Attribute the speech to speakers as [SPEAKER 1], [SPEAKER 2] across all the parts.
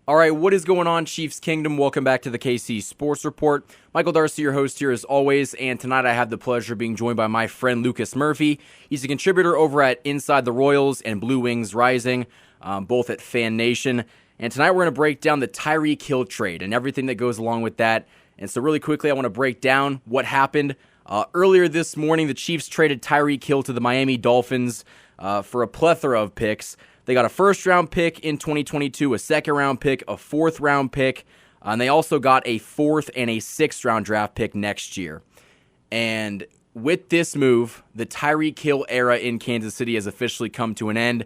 [SPEAKER 1] All right, what is going on, Chiefs Kingdom? Welcome back to the KC Sports Report. Michael Darcy, your host here as always, and tonight I have the pleasure of being joined by my friend Lucas Murphy. He's a contributor over at Inside the Royals and Blue Wings Rising, both at Fan Nation. And tonight we're going to break down the Tyreek Hill trade and everything that goes along with that. And so really quickly, I want to break down what happened. Earlier this morning, the Chiefs traded Tyreek Hill to the Miami Dolphins for a plethora of picks. They got a first-round pick in 2022, a second-round pick, a fourth-round pick, and they also got a fourth and a sixth-round draft pick next year. And with this move, the Tyreek Hill era in Kansas City has officially come to an end.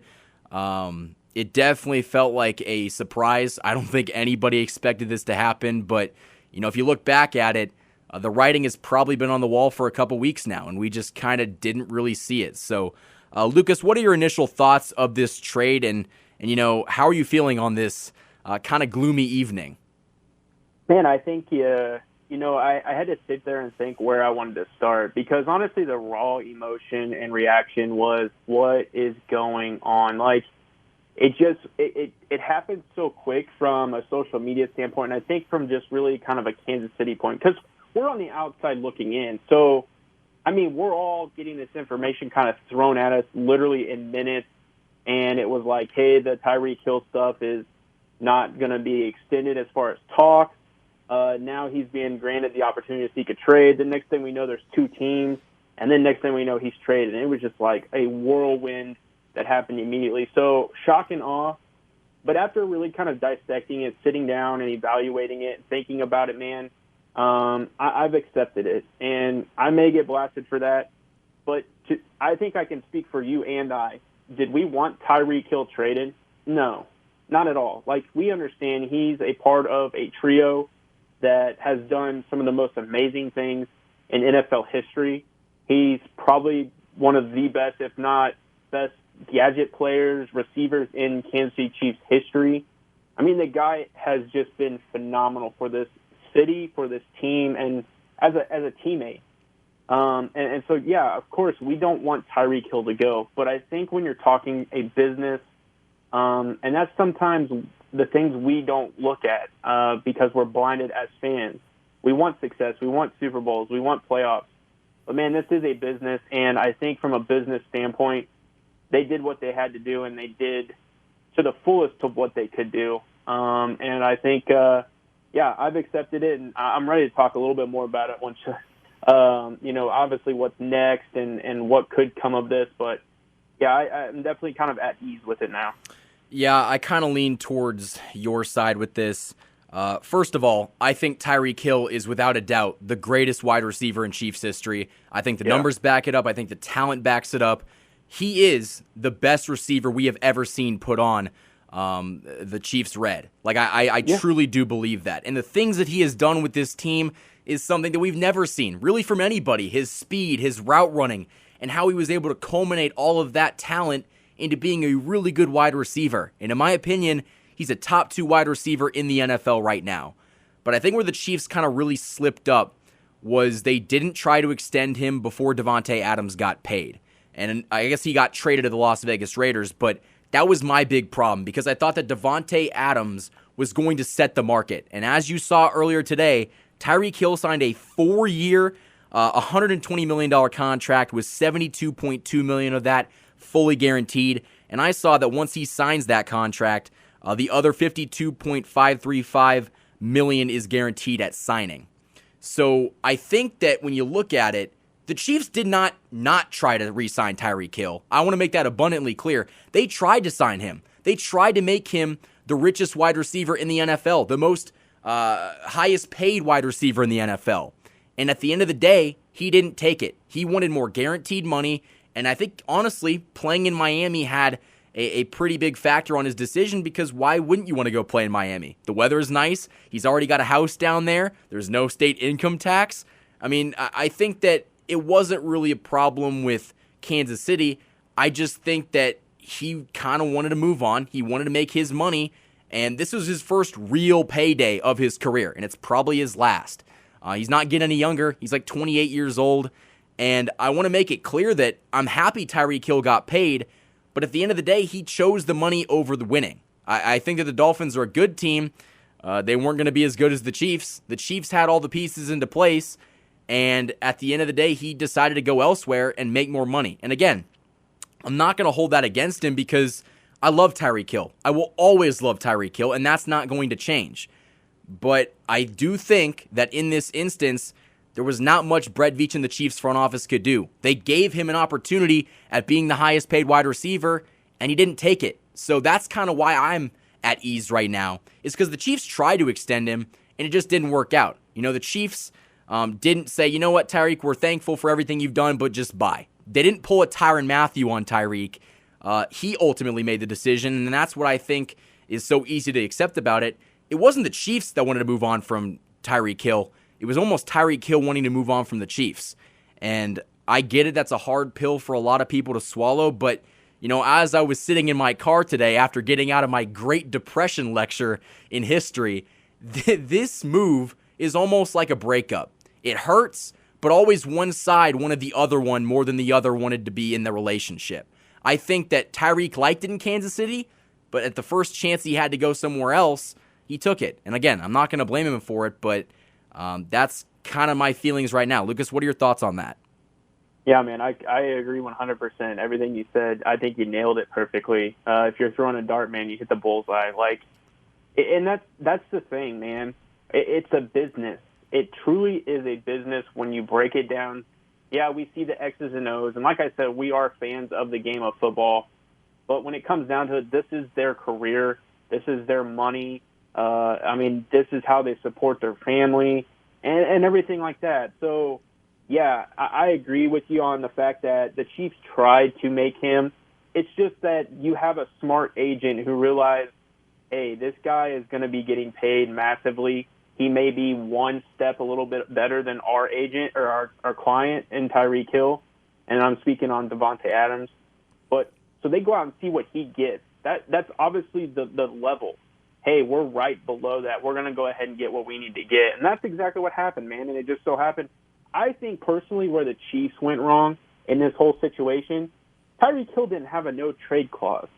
[SPEAKER 1] It definitely felt like a surprise. I don't think anybody expected this to happen, but if you look back at it, the writing has probably been on the wall for a couple weeks now, and we just kind of didn't really see it. So, Lucas, what are your initial thoughts of this trade, and how are you feeling on this kind of gloomy evening?
[SPEAKER 2] Man, I think, I had to sit there and think where I wanted to start because, honestly, the raw emotion and reaction was, what is going on? Like, it happened so quick from a social media standpoint, and I think from just really kind of a Kansas City point, because we're on the outside looking in. So, we're all getting this information kind of thrown at us literally in minutes, and it was like, hey, the Tyreek Hill stuff is not going to be extended as far as talk. Now he's being granted the opportunity to seek a trade. The next thing we know, there's two teams, and then next thing we know, he's traded. And it was just like a whirlwind that happened immediately. So shock and awe. But after really kind of dissecting it, sitting down and evaluating it, thinking about it, man, I've accepted it, and I may get blasted for that, but I think I can speak for you and I. Did we want Tyreek Hill traded? No, not at all. Like, we understand he's a part of a trio that has done some of the most amazing things in NFL history. He's probably one of the best, if not best, gadget players, receivers in Kansas City Chiefs history. The guy has just been phenomenal for this city, for this team, and as a teammate. And so, yeah, of course, we don't want Tyreek Hill to go. But I think when you're talking a business, and that's sometimes the things we don't look at because we're blinded as fans. We want success. We want Super Bowls. We want playoffs. But, man, this is a business, and I think from a business standpoint, they did what they had to do, and they did to the fullest of what they could do. And I think I've accepted it, and I'm ready to talk a little bit more about it once, obviously what's next and what could come of this. But, yeah, I'm definitely kind of at ease with it now.
[SPEAKER 1] Yeah, I kind of lean towards your side with this. First of all, I think Tyreek Hill is without a doubt the greatest wide receiver in Chiefs history. I think the numbers back it up. I think the talent backs it up. He is the best receiver we have ever seen put on the Chiefs red. Like, I truly do believe that. And the things that he has done with this team is something that we've never seen, really, from anybody. His speed, his route running, and how he was able to culminate all of that talent into being a really good wide receiver. And in my opinion, he's a top 2 wide receiver in the NFL right now. But I think where the Chiefs kind of really slipped up was they didn't try to extend him before Davante Adams got paid. And I guess he got traded to the Las Vegas Raiders, but that was my big problem because I thought that Davante Adams was going to set the market. And as you saw earlier today, Tyreek Hill signed a 4-year, $120 million contract with $72.2 million of that fully guaranteed. And I saw that once he signs that contract, the other $52.535 million is guaranteed at signing. So I think that when you look at it, the Chiefs did not try to re-sign Tyreek Hill. I want to make that abundantly clear. They tried to sign him. They tried to make him the richest wide receiver in the NFL, the most highest paid wide receiver in the NFL. And at the end of the day, he didn't take it. He wanted more guaranteed money. And I think, honestly, playing in Miami had a pretty big factor on his decision because why wouldn't you want to go play in Miami? The weather is nice. He's already got a house down there. There's no state income tax. I think that it wasn't really a problem with Kansas City. I just think that he kind of wanted to move on. He wanted to make his money, and this was his first real payday of his career, and it's probably his last. He's not getting any younger. He's like 28 years old, and I want to make it clear that I'm happy Tyreek Hill got paid, but at the end of the day, he chose the money over the winning. I think that the Dolphins are a good team. They weren't going to be as good as the Chiefs. The Chiefs had all the pieces into place, and at the end of the day, he decided to go elsewhere and make more money. And again, I'm not going to hold that against him because I love Tyreek Hill. I will always love Tyreek Hill, and that's not going to change. But I do think that in this instance, there was not much Brett Veach and the Chiefs front office could do. They gave him an opportunity at being the highest paid wide receiver, and he didn't take it. So that's kind of why I'm at ease right now, is because the Chiefs tried to extend him, and it just didn't work out. The Chiefs didn't say, you know what, Tyreek, we're thankful for everything you've done, but just bye. They didn't pull a Tyrann Mathieu on Tyreek. He ultimately made the decision, and that's what I think is so easy to accept about it. It wasn't the Chiefs that wanted to move on from Tyreek Hill. It was almost Tyreek Hill wanting to move on from the Chiefs. And I get it, that's a hard pill for a lot of people to swallow, but as I was sitting in my car today after getting out of my Great Depression lecture in history, this move is almost like a breakup. It hurts, but always one side wanted the other one more than the other wanted to be in the relationship. I think that Tyreek liked it in Kansas City, but at the first chance he had to go somewhere else, he took it. And again, I'm not going to blame him for it, but that's kind of my feelings right now. Lucas, what are your thoughts on that?
[SPEAKER 2] Yeah, man, I agree 100%. Everything you said, I think you nailed it perfectly. If you're throwing a dart, man, you hit the bullseye. And that's the thing, man. It's a business. It truly is a business when you break it down. Yeah, we see the X's and O's, and like I said, we are fans of the game of football. But when it comes down to it, this is their career. This is their money. This is how they support their family and everything like that. So, yeah, I agree with you on the fact that the Chiefs tried to make him. It's just that you have a smart agent who realized, hey, this guy is going to be getting paid massively. He may be one step a little bit better than our agent or our client in Tyreek Hill, and I'm speaking on Davante Adams. But so they go out and see what he gets. That's obviously the level. Hey, we're right below that. We're going to go ahead and get what we need to get. And that's exactly what happened, man. And it just so happened. I think personally where the Chiefs went wrong in this whole situation, Tyreek Hill didn't have a no-trade clause.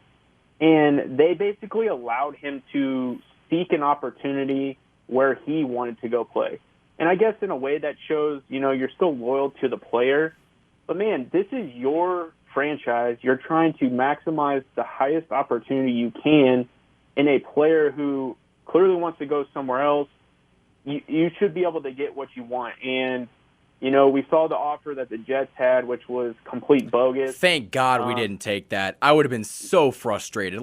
[SPEAKER 2] And they basically allowed him to seek an opportunity where he wanted to go play. And I guess in a way that shows, you're still loyal to the player. But, man, this is your franchise. You're trying to maximize the highest opportunity you can in a player who clearly wants to go somewhere else. You should be able to get what you want. And, we saw the offer that the Jets had, which was complete bogus.
[SPEAKER 1] Thank God we didn't take that. I would have been so frustrated.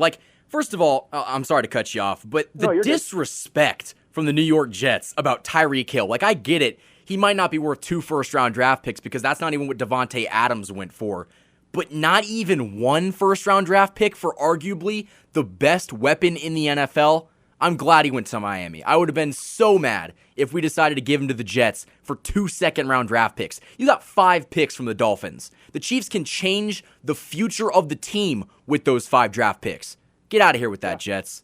[SPEAKER 1] First of all, I'm sorry to cut you off, but the disrespect from the New York Jets about Tyreek Hill, I get it. He might not be worth 2 first-round draft picks because that's not even what Davante Adams went for. But not even 1 first-round draft pick for arguably the best weapon in the NFL? I'm glad he went to Miami. I would have been so mad if we decided to give him to the Jets for 2 second-round draft picks. You got 5 picks from the Dolphins. The Chiefs can change the future of the team with those 5 draft picks. Get out of here with that, Jets.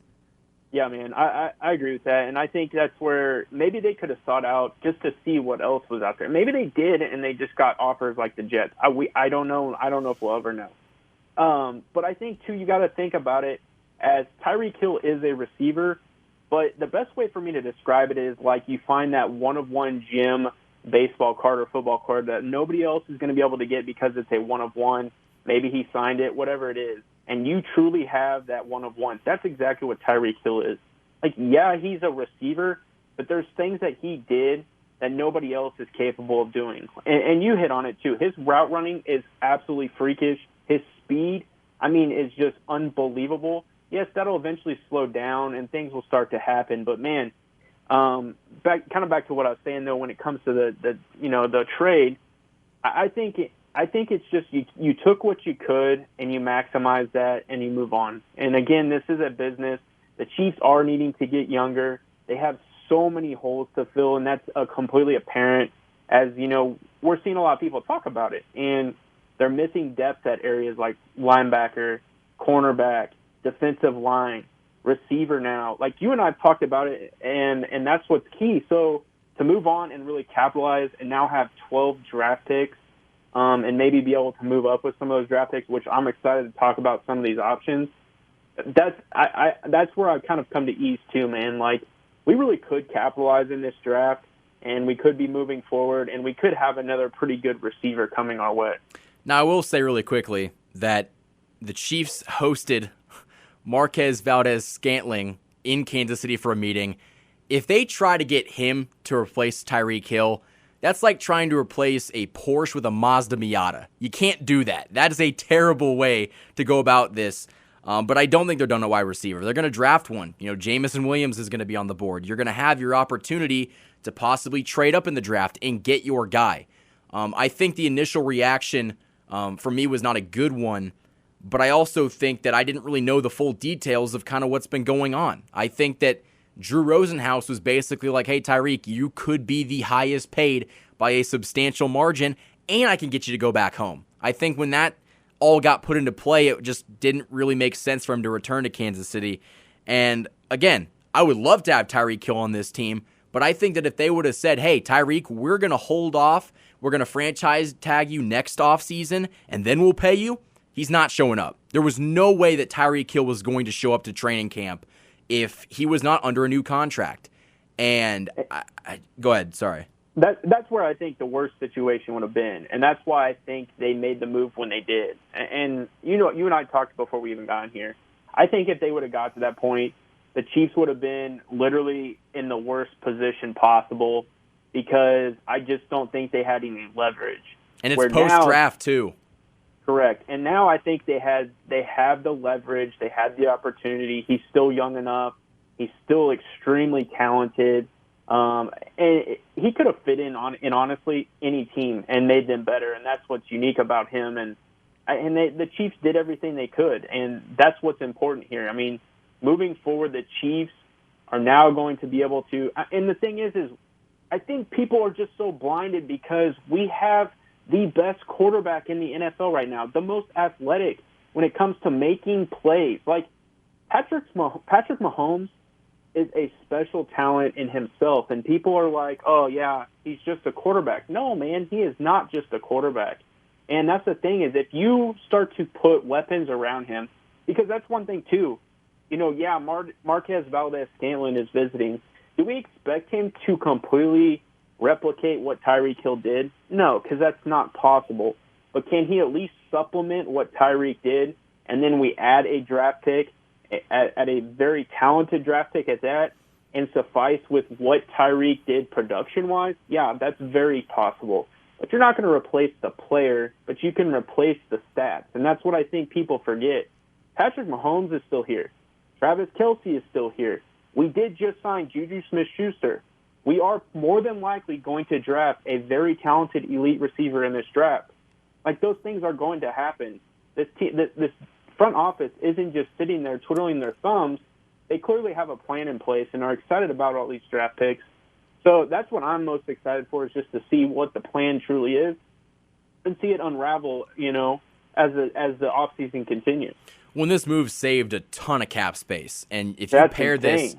[SPEAKER 2] Yeah, man, I agree with that, and I think that's where maybe they could have sought out just to see what else was out there. Maybe they did, and they just got offers like the Jets. I don't know. I don't know if we'll ever know. But I think, too, you got to think about it as Tyreek Hill is a receiver, but the best way for me to describe it is you find that one-of-one gym baseball card or football card that nobody else is going to be able to get because it's a one-of-one. Maybe he signed it, whatever it is. And you truly have that one-of-one. That's exactly what Tyreek Hill is. Yeah, he's a receiver, but there's things that he did that nobody else is capable of doing. And you hit on it, too. His route running is absolutely freakish. His speed, is just unbelievable. Yes, that'll eventually slow down, and things will start to happen. But, man, back to what I was saying, though, when it comes to the trade, I think it's just you took what you could and you maximize that and you move on. And again, this is a business. The Chiefs are needing to get younger. They have so many holes to fill, and that's completely apparent. As we're seeing a lot of people talk about it, and they're missing depth at areas like linebacker, cornerback, defensive line, receiver. Now, you and I have talked about it, and that's what's key. So to move on and really capitalize and now have 12 draft picks. And maybe be able to move up with some of those draft picks, which I'm excited to talk about some of these options. That's where I kind of come to ease too, man. Like, we really could capitalize in this draft, and we could be moving forward, and we could have another pretty good receiver coming our way.
[SPEAKER 1] Now, I will say really quickly that the Chiefs hosted Marquez Valdez-Scantling in Kansas City for a meeting. If they try to get him to replace Tyreek Hill, that's like trying to replace a Porsche with a Mazda Miata. You can't do that. That is a terrible way to go about this. But I don't think they're done at wide receiver. They're going to draft one. Jamison Williams is going to be on the board. You're going to have your opportunity to possibly trade up in the draft and get your guy. I think the initial reaction for me was not a good one, but I also think that I didn't really know the full details of kind of what's been going on. I think that Drew Rosenhaus was basically like, hey, Tyreek, you could be the highest paid by a substantial margin, and I can get you to go back home. I think when that all got put into play, it just didn't really make sense for him to return to Kansas City. And again, I would love to have Tyreek Hill on this team, but I think that if they would have said, hey, Tyreek, we're going to hold off, we're going to franchise tag you next offseason, and then we'll pay you, he's not showing up. There was no way that Tyreek Hill was going to show up to training camp if he was not under a new contract. And go ahead, sorry.
[SPEAKER 2] That's where I think the worst situation would have been, and that's why I think they made the move when they did. And you and I talked before we even got in here. I think if they would have got to that point, the Chiefs would have been literally in the worst position possible, because I just don't think they had any leverage.
[SPEAKER 1] And it's post-draft too.
[SPEAKER 2] Correct. And now I think they have the leverage, they had the opportunity. He's still young enough. He's still extremely talented. And he could have fit in honestly any team and made them better, and that's what's unique about him. And the Chiefs did everything they could, and that's what's important here. I mean, moving forward, the Chiefs are now going to be able to. And the thing is I think people are just so blinded because we have the best quarterback in the NFL right now, the most athletic when it comes to making plays. Like Patrick Mahomes is a special talent in himself, and people are like, oh, yeah, he's just a quarterback. No, man, he is not just a quarterback. And that's the thing, is if you start to put weapons around him, because that's one thing, too. Marquez Valdez-Scantling is visiting. Do we expect him to completely replicate what Tyreek Hill did? No, because that's not possible. But can he at least supplement what Tyreek did, and then we add a draft pick, at a very talented draft pick at that, and suffice with what Tyreek did production-wise? Yeah, that's very possible. But you're not going to replace the player, but you can replace the stats. And that's what I think people forget. Patrick Mahomes is still here. Travis Kelce is still here. We did just sign Juju Smith-Schuster. We are more than likely going to draft a very talented elite receiver in this draft. Like, those things are going to happen. This front office isn't just sitting there twiddling their thumbs. They clearly have a plan in place and are excited about all these draft picks. So that's what I'm most excited for, is just to see what the plan truly is and see it unravel, as the offseason continues.
[SPEAKER 1] When this move saved a ton of cap space, and if you pair this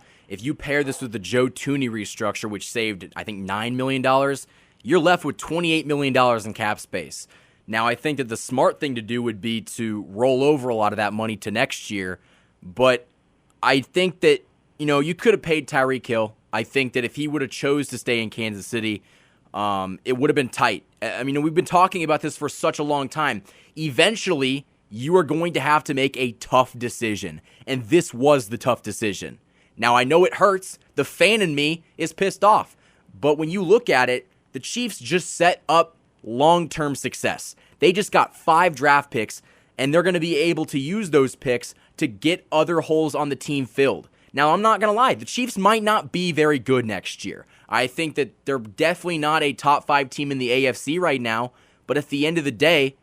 [SPEAKER 1] with the Joe Tooney restructure, which saved, I think, $9 million, you're left with $28 million in cap space. Now, I think that the smart thing to do would be to roll over a lot of that money to next year, but I think that, you could have paid Tyreek Hill. I think that if he would have chose to stay in Kansas City, it would have been tight. I mean, we've been talking about this for such a long time. Eventually, you are going to have to make a tough decision, and this was the tough decision. Now, I know it hurts. The fan in me is pissed off, but when you look at it, the Chiefs just set up long-term success. They just got 5 draft picks, and they're going to be able to use those picks to get other holes on the team filled. Now, I'm not going to lie. The Chiefs might not be very good next year. I think that they're definitely not a top 5 team in the AFC right now, but at the end of the day,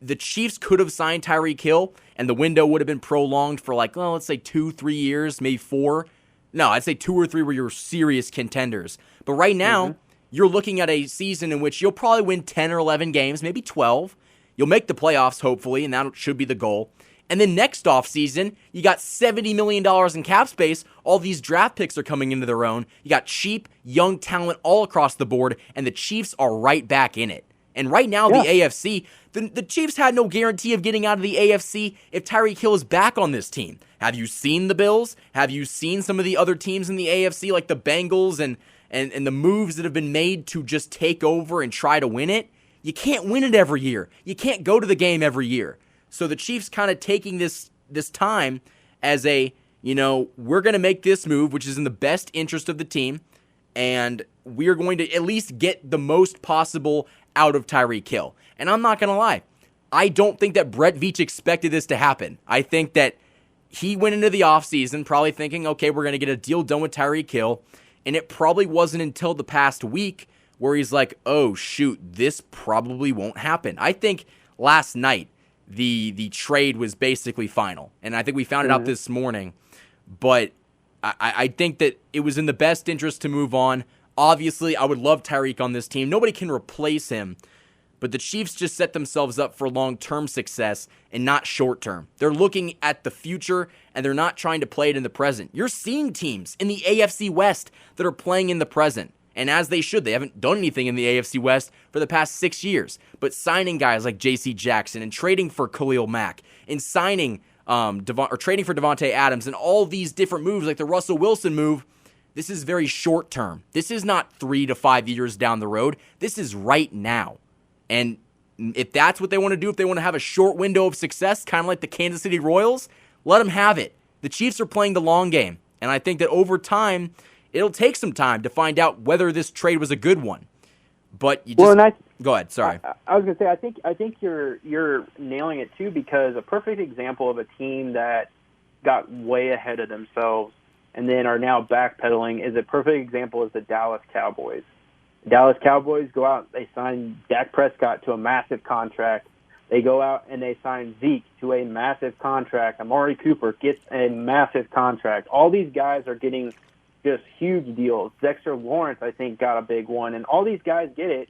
[SPEAKER 1] the Chiefs could have signed Tyreek Hill, and the window would have been prolonged for let's say 2-3 years, maybe 4. No, I'd say 2 or 3 where you're serious contenders. But right now, you're looking at a season in which you'll probably win 10 or 11 games, maybe 12. You'll make the playoffs, hopefully, and that should be the goal. And then next offseason, you got $70 million in cap space. All these draft picks are coming into their own. You got cheap, young talent all across the board, and the Chiefs are right back in it. And right now, the AFC, The Chiefs had no guarantee of getting out of the AFC if Tyreek Hill is back on this team. Have you seen the Bills? Have you seen some of the other teams in the AFC, like the Bengals and the moves that have been made to just take over and try to win it? You can't win it every year. You can't go to the game every year. So the Chiefs kind of taking this time as a, we're going to make this move, which is in the best interest of the team, and we're going to at least get the most possible out of Tyreek Hill. And I'm not going to lie, I don't think that Brett Veach expected this to happen. I think that he went into the offseason probably thinking, okay, we're going to get a deal done with Tyreek Hill, and it probably wasn't until the past week where he's like, oh, shoot, this probably won't happen. I think last night the trade was basically final, and I think we found it out this morning, but I think that it was in the best interest to move on. Obviously, I would love Tyreek on this team. Nobody can replace him, but the Chiefs just set themselves up for long-term success and not short-term. They're looking at the future, and they're not trying to play it in the present. You're seeing teams in the AFC West that are playing in the present, and as they should. They haven't done anything in the AFC West for the past 6 years, but signing guys like J.C. Jackson and trading for Khalil Mack and signing trading for Devontae Adams and all these different moves like the Russell Wilson move, this is very short term. This is not 3 to 5 years down the road. This is right now. And if that's what they want to do, if they want to have a short window of success, kind of like the Kansas City Royals, let them have it. The Chiefs are playing the long game. And I think that over time, it'll take some time to find out whether this trade was a good one. But you just go ahead. Sorry,
[SPEAKER 2] I was going to say I think you're nailing it too, because a perfect example of a team that got way ahead of themselves and then are now backpedaling is a perfect example is the Dallas Cowboys. The Dallas Cowboys go out, they sign Dak Prescott to a massive contract. They go out and they sign Zeke to a massive contract. Amari Cooper gets a massive contract. All these guys are getting just huge deals. Dexter Lawrence, I think, got a big one. And all these guys get it,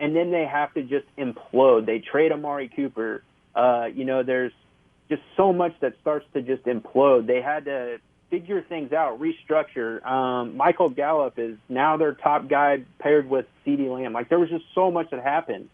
[SPEAKER 2] and then they have to just implode. They trade Amari Cooper. There's just so much that starts to just implode. They had to figure things out, restructure. Michael Gallup is now their top guy paired with CeeDee Lamb. Like, there was just so much that happened.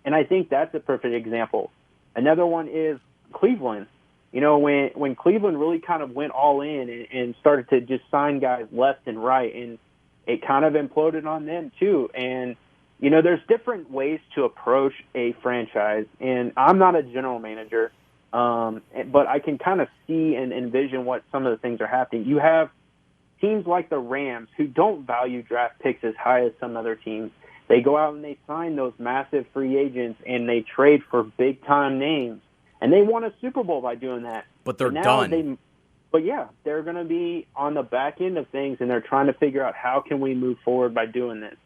[SPEAKER 2] And I think that's a perfect example. Another one is Cleveland. When Cleveland really kind of went all in and started to just sign guys left and right, and it kind of imploded on them too. And, there's different ways to approach a franchise. And I'm not a general manager, but I can kind of see and envision what some of the things are happening. You have teams like the Rams who don't value draft picks as high as some other teams. They go out and they sign those massive free agents and they trade for big-time names. And they won a Super Bowl by doing that.
[SPEAKER 1] But they're done.
[SPEAKER 2] They're going to be on the back end of things, and they're trying to figure out how can we move forward by doing this.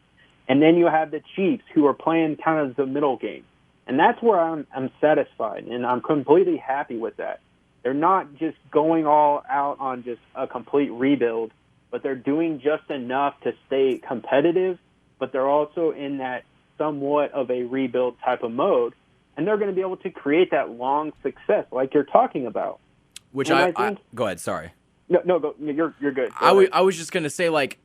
[SPEAKER 2] And then you have the Chiefs, who are playing kind of the middle game. And that's where I'm satisfied, and I'm completely happy with that. They're not just going all out on just a complete rebuild, but they're doing just enough to stay competitive, but they're also in that somewhat of a rebuild type of mode. And they're going to be able to create that long success like you're talking about.
[SPEAKER 1] Which I think, go ahead, sorry.
[SPEAKER 2] No, go, you're good.
[SPEAKER 1] I was just going to say, like,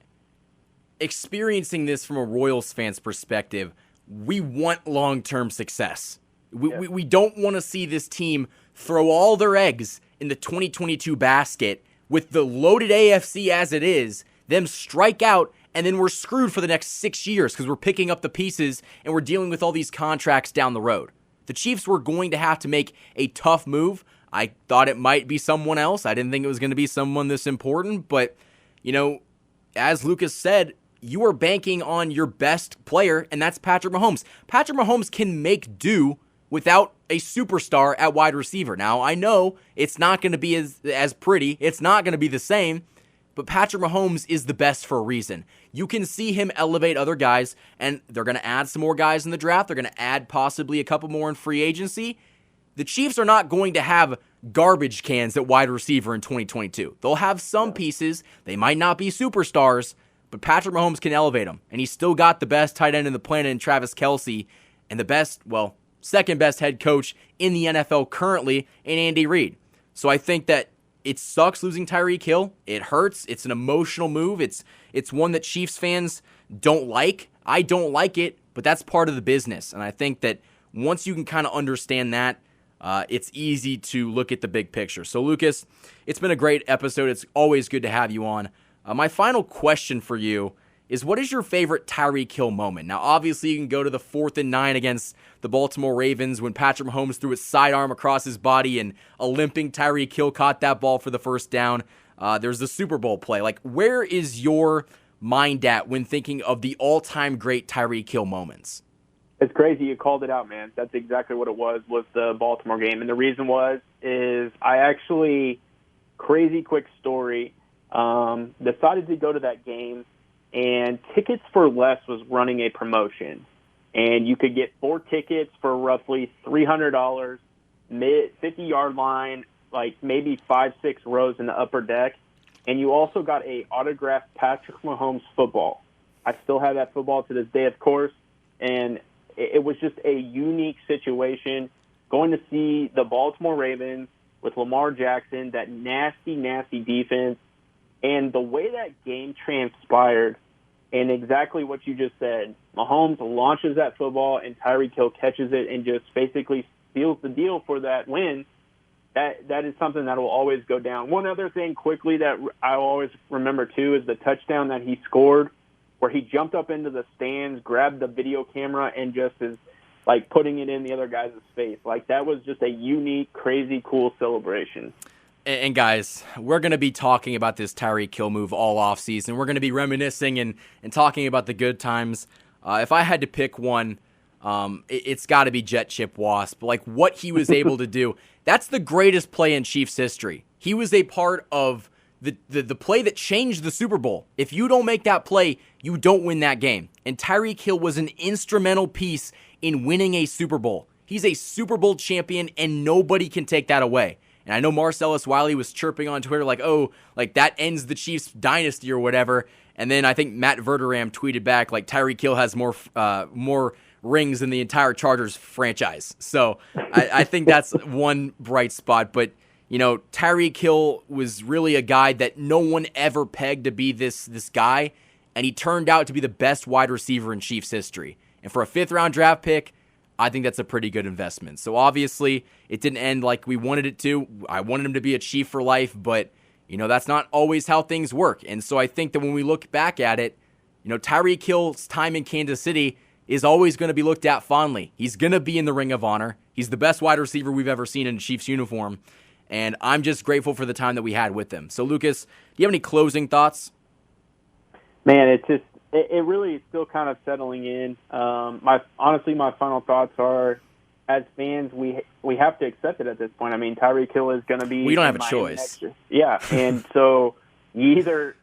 [SPEAKER 1] experiencing this from a Royals fan's perspective, we want long-term success. We don't want to see this team throw all their eggs in the 2022 basket with the loaded AFC as it is, them strike out, and then we're screwed for the next 6 years because we're picking up the pieces and we're dealing with all these contracts down the road. The Chiefs were going to have to make a tough move. I thought it might be someone else. I didn't think it was going to be someone this important. But, as Lucas said, you are banking on your best player, and that's Patrick Mahomes. Patrick Mahomes can make do without a superstar at wide receiver. Now, I know it's not going to be as pretty. It's not going to be the same. But Patrick Mahomes is the best for a reason. You can see him elevate other guys, and they're going to add some more guys in the draft. They're going to add possibly a couple more in free agency. The Chiefs are not going to have garbage cans at wide receiver in 2022. They'll have some pieces. They might not be superstars, but Patrick Mahomes can elevate them. And he's still got the best tight end in the planet in Travis Kelce and the best, second best head coach in the NFL currently in Andy Reid. So I think that it sucks losing Tyreek Hill. It hurts. It's an emotional move. It's one that Chiefs fans don't like. I don't like it, but that's part of the business. And I think that once you can kind of understand that, it's easy to look at the big picture. So, Lucas, it's been a great episode. It's always good to have you on. My final question for you is, what is your favorite Tyreek Hill moment? Now, obviously, you can go to the 4th and 9 against the Baltimore Ravens when Patrick Mahomes threw his sidearm across his body and a limping Tyreek Hill caught that ball for the first down. There's the Super Bowl play. Like, where is your mind at when thinking of the all-time great Tyreek Hill moments?
[SPEAKER 2] It's crazy you called it out, man. That's exactly what it was the Baltimore game. And the reason is I actually, crazy quick story, decided to go to that game, and Tickets for Less was running a promotion. And you could get 4 tickets for roughly $300, 50-yard line, like maybe 5-6 rows in the upper deck. And you also got a autographed Patrick Mahomes football. I still have that football to this day, of course. And it was just a unique situation going to see the Baltimore Ravens with Lamar Jackson, that nasty, nasty defense, and the way that game transpired and exactly what you just said. Mahomes launches that football and Tyreek Hill catches it and just basically seals the deal for that win. That is something that will always go down. One other thing quickly that I always remember, too, is the touchdown that he scored where he jumped up into the stands, grabbed the video camera, and just is like putting it in the other guy's face. Like, that was just a unique, crazy, cool celebration.
[SPEAKER 1] And guys, we're going to be talking about this Tyreek Hill move all offseason. We're going to be reminiscing and talking about the good times. If I had to pick one, it's got to be Jet Chip Wasp. Like, what he was able to do, that's the greatest play in Chiefs history. He was a part of the play that changed the Super Bowl. If you don't make that play, you don't win that game. And Tyreek Hill was an instrumental piece in winning a Super Bowl. He's a Super Bowl champion, and nobody can take that away. And I know Marcellus Wiley was chirping on Twitter like, oh, like that ends the Chiefs dynasty or whatever. And then I think Matt Verderam tweeted back like Tyreek Hill has more rings than the entire Chargers franchise. So I think that's one bright spot. But, you know, Tyreek Hill was really a guy that no one ever pegged to be this guy. And he turned out to be the best wide receiver in Chiefs history. And for a 5th-round draft pick, I think that's a pretty good investment. So obviously, it didn't end like we wanted it to. I wanted him to be a Chief for life, but, you know, that's not always how things work. And so I think that when we look back at it, you know, Tyreek Hill's time in Kansas City is always going to be looked at fondly. He's going to be in the Ring of Honor. He's the best wide receiver we've ever seen in a Chiefs uniform. And I'm just grateful for the time that we had with him. So, Lucas, do you have any closing thoughts?
[SPEAKER 2] Man, it really is still kind of settling in. My final thoughts are, as fans, we have to accept it at this point. I mean, Tyreek Hill is going to be.
[SPEAKER 1] We don't have a choice.
[SPEAKER 2] Yeah, and so you either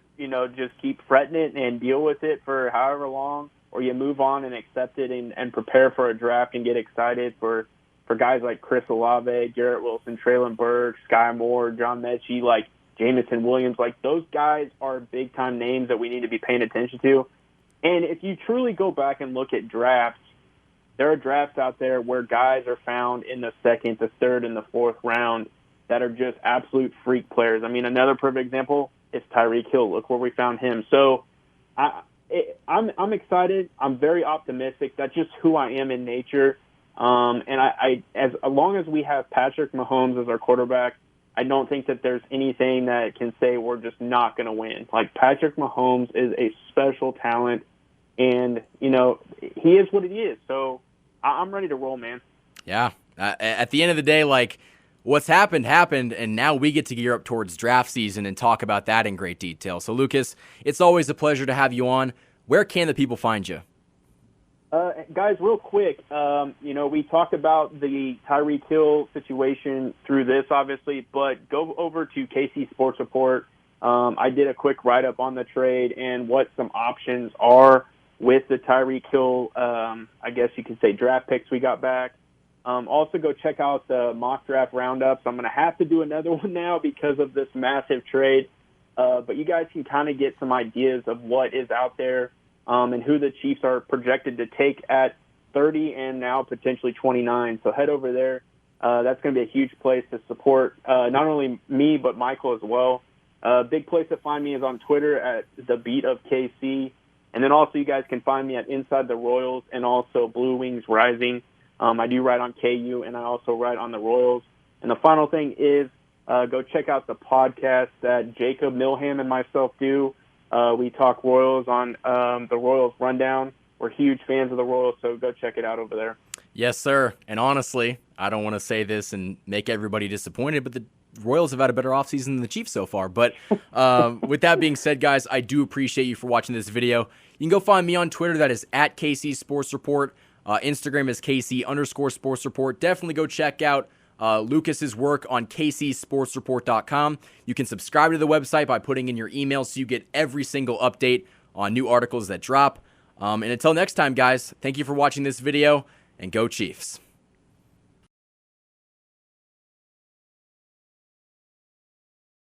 [SPEAKER 2] just keep fretting it and deal with it for however long, or you move on and accept it and prepare for a draft and get excited for guys like Chris Olave, Garrett Wilson, Treylon Burks, Sky Moore, John Mechie, like Jameson Williams. Like, those guys are big-time names that we need to be paying attention to. And if you truly go back and look at drafts, there are drafts out there where guys are found in the 2nd, the 3rd, and the 4th round that are just absolute freak players. I mean, another perfect example is Tyreek Hill. Look where we found him. So I'm excited. I'm very optimistic. That's just who I am in nature. And as long as we have Patrick Mahomes as our quarterback, I don't think that there's anything that can say we're just not going to win. Like, Patrick Mahomes is a special talent, and, he is what he is. So I'm ready to roll, man.
[SPEAKER 1] Yeah. At the end of the day, like, what's happened, and now we get to gear up towards draft season and talk about that in great detail. So, Lucas, it's always a pleasure to have you on. Where can the people find you?
[SPEAKER 2] Guys, real quick, we talked about the Tyreek Hill situation through this, obviously, but go over to KC Sports Report. I did a quick write-up on the trade and what some options are with the Tyreek Hill, I guess you could say, draft picks we got back. Also, go check out the mock draft roundups. I'm going to have to do another one now because of this massive trade. But you guys can kind of get some ideas of what is out there. And who the Chiefs are projected to take at 30 and now potentially 29. So head over there. That's going to be a huge place to support not only me but Michael as well. Big place to find me is on Twitter at The Beat of KC. And then also you guys can find me at Inside the Royals and also Blue Wings Rising. I do write on KU, and I also write on the Royals. And the final thing is go check out the podcast that Jacob Milham and myself do. We talk Royals on the Royals Rundown. We're huge fans of the Royals, so go check it out over there.
[SPEAKER 1] Yes, sir. And honestly, I don't want to say this and make everybody disappointed, but the Royals have had a better offseason than the Chiefs so far. But with that being said, guys, I do appreciate you for watching this video. You can go find me on Twitter. That is at KC Sports Report. Instagram is KC_Sports Report. Definitely go check out Lucas's work on kcsportsreport.com. You can subscribe to the website by putting in your email so you get every single update on new articles that drop. And until next time, guys, thank you for watching this video, and go Chiefs.